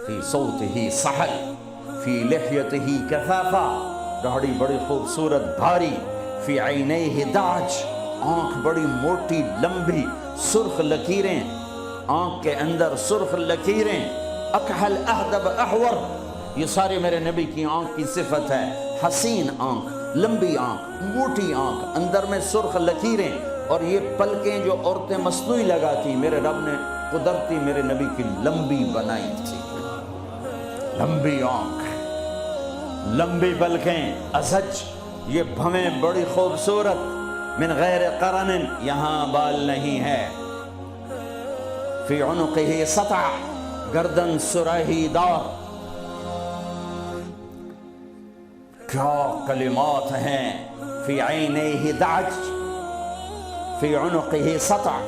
فی صوتہ سحل فی لحیتہ کثافہ، داڑھی بڑی خوبصورت بھاری، فی عینیہ دعج، آنکھ بڑی موٹی لمبی، سرخ لکیریں، آنکھ کے اندر سرخ لکیریں، اکحل اہدب احور، یہ سارے میرے نبی کی آنکھ کی صفت ہے۔ حسین آنکھ، لمبی آنکھ، موٹی آنکھ، اندر میں سرخ لکیریں، اور یہ پلکیں جو عورتیں مصنوعی لگاتی میرے رب نے قدرتی میرے نبی کی لمبی بنائی تھی۔ لمبی آنکھ، لمبی پلکیں، ازج، یہ بھویں بڑی خوبصورت، من غیر قرن، یہاں بال نہیں ہے، فی عنقہ سطع، گردن سراہی دار۔ کیا کلمات ہیں، فی عینیہ دعج، فی عنقہ سطع،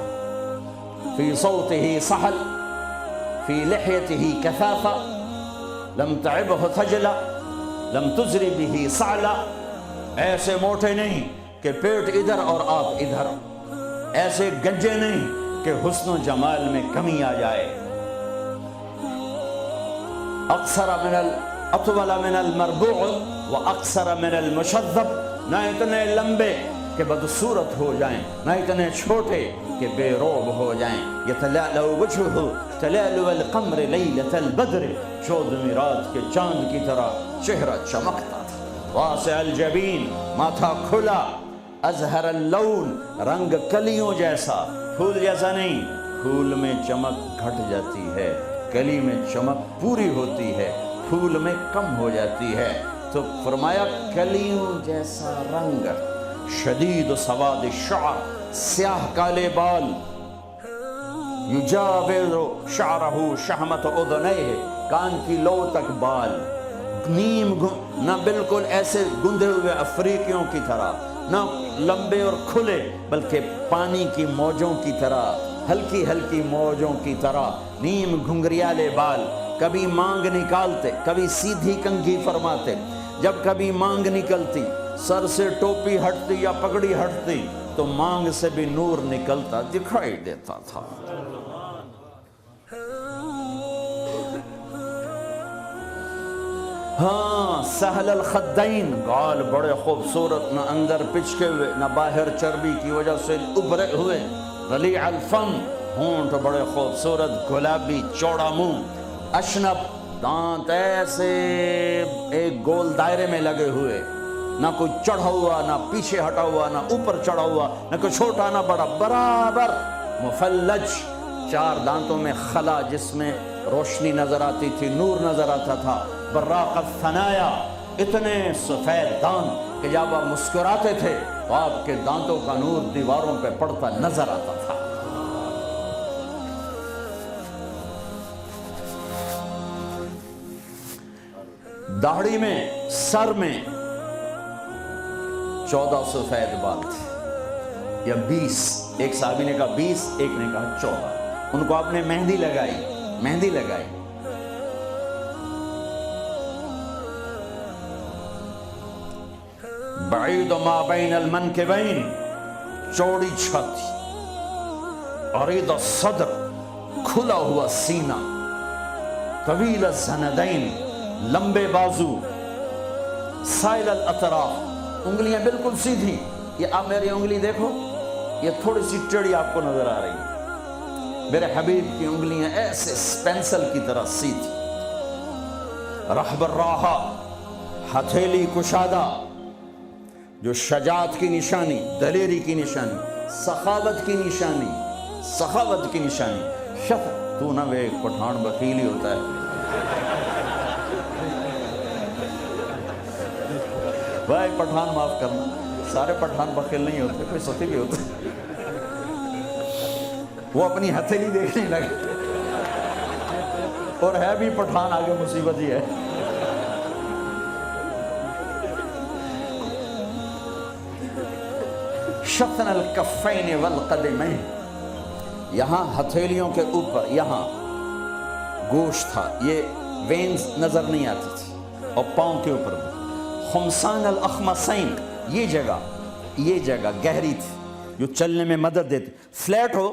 فی صوتہ سحل، فی لحیتہ کثافہ، لم تعبہ تھجلا، لم تزری بہ سعلا، ایسے موٹے نہیں کہ پیٹ ادھر اور آپ ادھر، ایسے گنجے نہیں کہ حسن و جمال میں کمی آ جائے، اطول من المربوع و اقصر من المشذب، نہ اتنے لمبے کہ بدصورت ہو جائیں، نہ اتنے چھوٹے کہ بے روب ہو جائیں۔ یتلألأ وجہہ تلألؤ القمر لیلۃ البدر، 14ویں رات کے چاند کی طرح چہرہ چمکتا تھا۔ واسع الجبین، ماتھا کھلا، ازہر اللون، رنگ کلیوں جیسا، پھول جیسا نہیں، پھول میں چمک گھٹ جاتی ہے، کلی میں چمک پوری ہوتی ہے، پھول میں کم ہو جاتی ہے، تو فرمایا کلیوں جیسا رنگ، شدید سواد الشعر، سیاہ کالے بال، یجاور شعرہ شہمت اذنیہ، کان کی لو تک بال، نیم نہ بالکل ایسے گندے ہوئے افریقیوں کی طرح، نہ لمبے اور کھلے، بلکہ پانی کی موجوں کی طرح، ہلکی ہلکی موجوں کی طرح، نیم گھنگریالے بال، کبھی مانگ نکالتے، کبھی سیدھی کنگھی فرماتے، جب کبھی مانگ نکلتی، سر سے ٹوپی ہٹتی یا پگڑی ہٹتی تو مانگ سے بھی نور نکلتا دکھائی دیتا تھا۔ ہاں، سہل الخدین، گال بڑے خوبصورت، نہ اندر پچکے ہوئے نہ باہر چربی کی وجہ سے ابھرے ہوئے، رلیع الفم، ہونٹ بڑے خوبصورت گلابی چوڑا منہ، اشنب، دانت ایسے ایک گول دائرے میں لگے ہوئے، نہ کوئی چڑھا ہوا نہ پیچھے ہٹا ہوا نہ اوپر چڑھا ہوا، نہ کوئی چھوٹا نہ بڑا، برابر، مفلج، 4 دانتوں میں خلا جس میں روشنی نظر آتی تھی، نور نظر آتا تھا، براق الثنایا، اتنے سفید دانت کہ جب آپ مسکراتے تھے تو آپ کے دانتوں کا نور دیواروں پہ پڑتا نظر آتا تھا۔ داڑھی میں، سر میں 14 سفید بال تھے یا 20، ایک صحابی نے کہا 20، ایک نے کہا 14، ان کو آپ نے مہندی لگائی۔ بعید ما بین المنکبین، چوڑی چھاتی، عریض الصدر، کھلا ہوا سینہ، طویل الزندین، لمبے بازو، سائل الاطراف، انگلیاں بالکل سیدھی، یہ آپ میری انگلی دیکھو، یہ تھوڑی سی ٹیڑھی آپ کو نظر آ رہی ہے، میرے حبیب کی انگلیاں ایسے پینسل کی طرح سیدھی، رحب الراحہ، ہتھیلی کشادہ، جو شجاعت کی نشانی، دلیری کی نشانی، سخاوت کی نشانی، تو نہ وہ ایک پٹھان بخیل ہی ہوتا ہے، بھائی پٹھان معاف کرنا، سارے پٹھان بخیل نہیں ہوتے، کوئی سخی بھی ہوتے، وہ اپنی ہتھیلی دیکھنے لگے اور ہے بھی پٹھان، آگے مصیبت ہی ہے۔ شطن الکفین والقدمین، یہاں ہتھیلیوں کے اوپر یہاں گوشت تھا، یہ وینز نظر نہیں آتی تھی، اور پاؤں کے اوپر بھی۔ خمسان الاخمسین، یہ جگہ گہری تھی جو چلنے میں مدد دیتی، فلیٹ ہو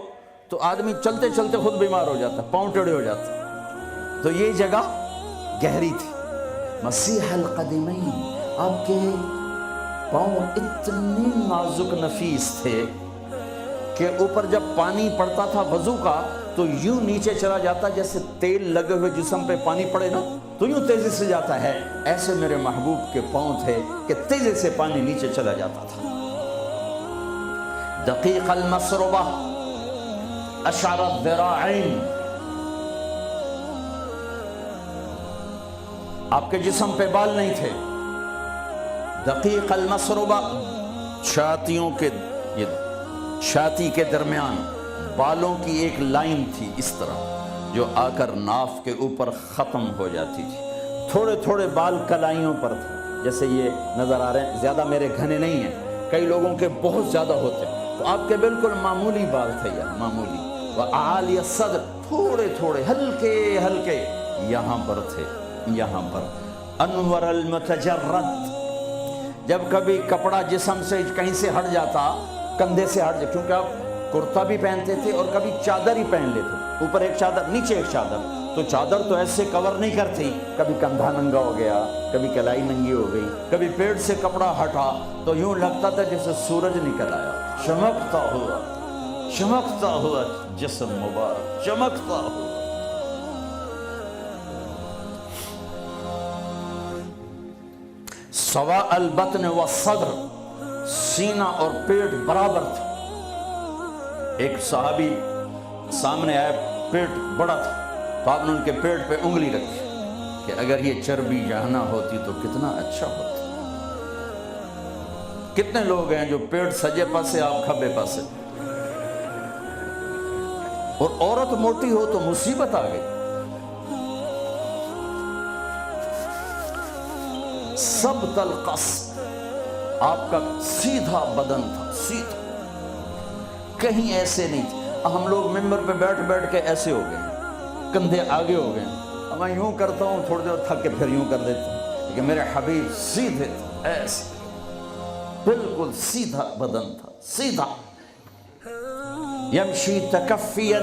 تو آدمی چلتے چلتے خود بیمار ہو جاتا، پاؤں ٹیڑھے ہو جاتے، تو یہ جگہ گہری تھی. مسیح القدمین، آپ کے پاؤں اتنے نازک نفیس تھے کہ اوپر جب پانی پڑتا تھا وضو کا تو یوں نیچے چلا جاتا جیسے تیل لگے ہوئے جسم پہ پانی پڑے نا تو یوں تیزی سے جاتا ہے. ایسے میرے محبوب کے پاؤں تھے کہ تیزی سے پانی نیچے چلا جاتا تھا. دقیق المسربہ اشعر الذراعین، آپ کے جسم پہ بال نہیں تھے. دقیق المسربہ، چھاتیوں کے چھاتی کے درمیان بالوں کی ایک لائن تھی اس طرح جو آ کر ناف کے اوپر ختم ہو جاتی تھی. تھوڑے تھوڑے بال کلائیوں پر تھے جیسے یہ نظر آ رہے ہیں. زیادہ میرے گھنے نہیں ہیں، کئی لوگوں کے بہت زیادہ ہوتے ہیں، تو آپ کے بالکل معمولی بال تھے یہاں معمولی. وَأَعَالِيَ الصَّدْرِ، تھوڑے تھوڑے ہلکے ہلکے یہاں پر تھے یہاں پر. انور المتجرد، جب کبھی کپڑا جسم سے کہیں سے ہٹ جاتا، کندھے سے ہٹ جاتا، کیونکہ آپ کرتا بھی پہنتے تھے اور کبھی چادر ہی پہن لیتے، اوپر ایک چادر نیچے ایک چادر، تو چادر تو ایسے کور نہیں کرتی، کبھی کندھا ننگا ہو گیا، کبھی کلائی ننگی ہو گئی، کبھی پیٹ سے کپڑا ہٹا تو یوں لگتا تھا جیسے سورج نکل آیا. چمکتا ہوا جسم مبارک، چمکتا ہوا. سواء البطن والصدر، سینہ اور پیٹ برابر تھا. ایک صحابی سامنے آئے، پیٹ بڑا تھا، تو آپ نے ان کے پیٹ پہ انگلی رکھی کہ اگر یہ چربی یہاں نہ ہوتی تو کتنا اچھا ہوتا. کتنے لوگ ہیں جو پیٹ سجے پاسے آپ کھبے پاسے، اور عورت موٹی ہو تو مصیبت آ گئی. سبط القصد، آپ کا سیدھا بدن تھا، سیدھا، کہیں ایسے نہیں تھے. ہم لوگ ممبر پہ بیٹھ بیٹھ کے ایسے ہو گئے، کندھے آگے ہو گئے. میں یوں کرتا ہوں، تھوڑی دیر تھک کے پھر یوں کر دیتا ہوں، لیکن میرے حبیب سیدھے تھے، ایسے بالکل سیدھا بدن تھا، سیدھا. یمشی تکفیا،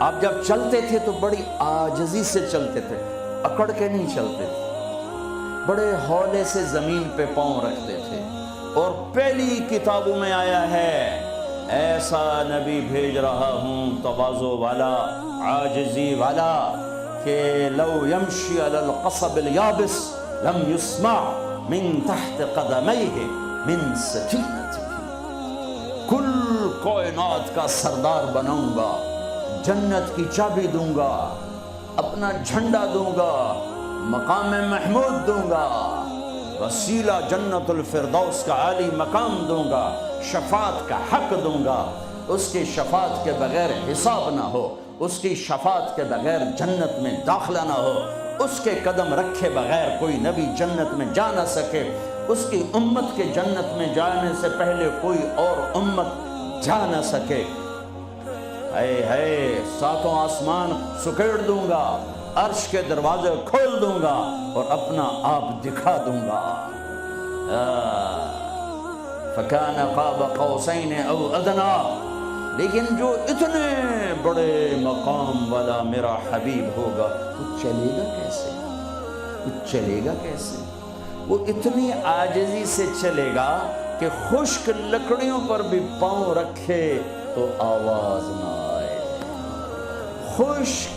آپ جب چلتے تھے تو بڑی عاجزی سے چلتے تھے، اکڑ کے نہیں چلتے تھے، بڑے ہولے سے زمین پہ پاؤں رکھتے تھے. اور پہلی کتابوں میں آیا ہے ایسا نبی بھیج رہا ہوں تواضع والا، عاجزی والا، کہ لو یمشی علی القصب الیابس لم یسمع من تحت قدمیہ من سکینتہ. کل کائنات کا سردار بناؤں گا، جنت کی چابی دوں گا، اپنا جھنڈا دوں گا، مقام محمود دوں گا، وسیلہ جنت الفردوس کا عالی مقام دوں گا، شفاعت کا حق دوں گا. اس کی شفاعت کے بغیر حساب نہ ہو، اس کی شفاعت کے بغیر جنت میں داخلہ نہ ہو، اس کے قدم رکھے بغیر کوئی نبی جنت میں جا نہ سکے، اس کی امت کے جنت میں جانے سے پہلے کوئی اور امت جا نہ سکے. اے ساتوں آسمان سکیڑ دوں گا، عرش کے دروازے کھول دوں گا اور اپنا آپ دکھا دوں گا. فَكَانَ قَابَ قَوْسَيْنِ أَوْ أَدْنَىٰ، لیکن جو اتنے بڑے مقام والا میرا حبیب ہوگا وہ چلے گا کیسے؟ وہ چلے گا کیسے؟ وہ اتنی عاجزی سے چلے گا کہ خشک لکڑیوں پر بھی پاؤں رکھے تو آواز نہ آئے، خشک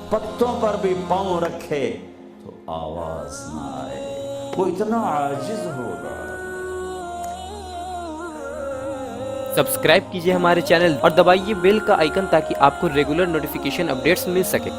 پتوں پر بھی پاؤں رکھے تو آواز نہ آئے. وہ اتنا عاجز ہوگا. سبسکرائب کیجئے ہمارے چینل اور دبائیے بیل کا آئیکن تاکہ آپ کو ریگولر نوٹیفیکیشن اپڈیٹس مل سکے.